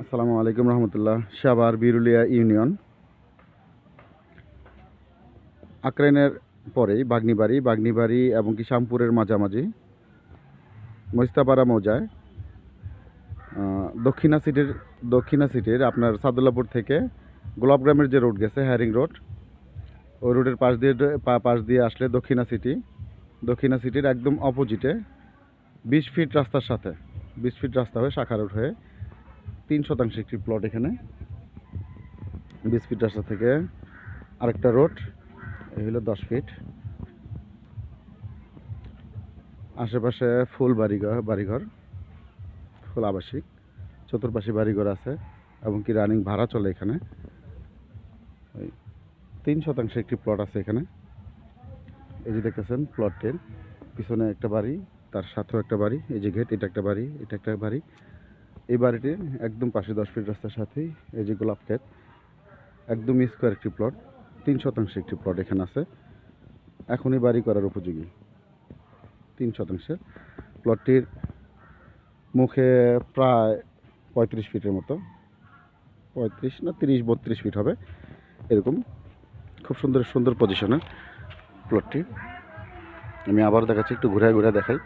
আসসালামু আলাইকুম রহমতুল্লাহ। সাভার বিরুলিয়া ইউনিয়ন আক্রাইনের পরেই বাগনিবাড়ি এবং কি শ্যামপুরের মাঝামাঝি মস্তাপাড়া মৌজায় দক্ষিণা সিটির আপনার সাদুল্লাপুর থেকে গোলাপগ্রামের যে রোড গেছে হ্যারিং রোড, ওই রোডের পাশ দিয়ে আসলে দক্ষিণা সিটির একদম অপোজিটে 20 ফিট রাস্তার সাথে 20 ফিট রাস্তা হয়ে শাখা রোড হয়ে 3 শতাংশ একটি প্লট। এখানে 20 ফিট রাস্তা থেকে আরেকটা রোড, এই হলো 10 ফিট। আশেপাশে ফুল বাড়িঘর ফুল আবাসিক, চতুর্পাশে বাড়িঘর আছে এবং কি রানিং ভাড়া চলে। এখানে ওই 3 শতাংশ একটি প্লট আছে এখানে। এই যে দেখতেছেন প্লটটির পিছনে একটা বাড়ি, তার সাথেও একটা বাড়ি, এই যে গেট, এটা একটা বাড়ি, এটা একটা বাড়ি। এই বাড়িটির একদম পাশে 10 ফিট রাস্তার সাথেই এই যে গোলাপ ক্ষেত, একদম স্কোয়ার একটি প্লট, 3 শতাংশ একটি প্লট এখানে আছে। এখনই বাড়ি করার উপযোগী 3 শতাংশের প্লটটির মুখে প্রায় 35 ফিটের মতো, 35 না 30-32 ফিট হবে এরকম। খুব সুন্দর সুন্দর পজিশনের প্লটটি। আমি আবার দেখাচ্ছি, একটু ঘুরে ঘুরে দেখাই।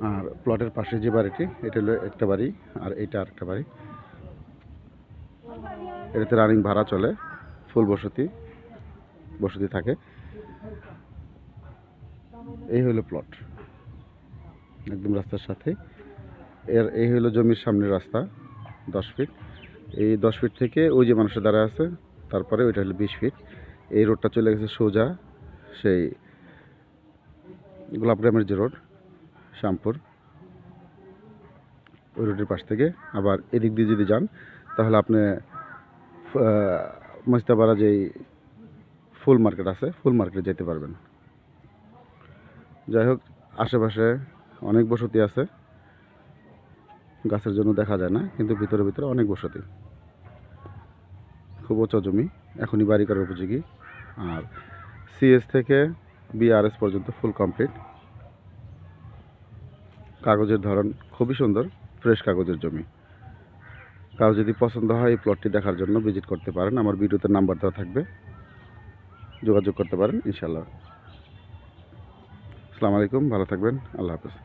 আর প্লটের পাশে যে বাড়িটি, এটা হলো একটা বাড়ি, আর এইটা আরেকটা বাড়ি। এটাতে রানিং ভাড়া চলে, ফুল বসতি থাকে। এই হলো প্লট একদম রাস্তার সাথে। এই হলো জমির সামনের রাস্তা 10 ফিট। এই 10 ফিট থেকে ওই যে মানুষের দ্বারা আছে, তারপরে ওইটা হলো 20 ফিট। এই রোডটা চলে গেছে সোজা সেই গোলাপগ্রামের যে রোড শ্যামপুর, ওই রোডের পাশ থেকে আবার এদিক দিয়ে যদি যান তাহলে আপনি মস্তাপাড়া যেই ফুল মার্কেট আছে, ফুল মার্কেটে যেতে পারবেন। যাই হোক, আশেপাশে অনেক বসতি আছে, গাছের জন্য দেখা যায় না, কিন্তু ভিতরে অনেক বসতি। খুব উঁচু জমি, এখনই বাড়ি করার উপযোগী। আর সিএস থেকে বিআরএস পর্যন্ত ফুল কমপ্লিট। কাগজের ধরন খুবই সুন্দর, ফ্রেশ কাগজের জমি। কারো যদি পছন্দ হয় এই প্লটটি দেখার জন্য ভিজিট করতে পারেন। আমার ভিডিওতে নাম্বার দেওয়া থাকবে, যোগাযোগ করতে পারেন ইনশাল্লাহ। আসসালামু আলাইকুম, ভালো থাকবেন, আল্লাহ হাফেজ।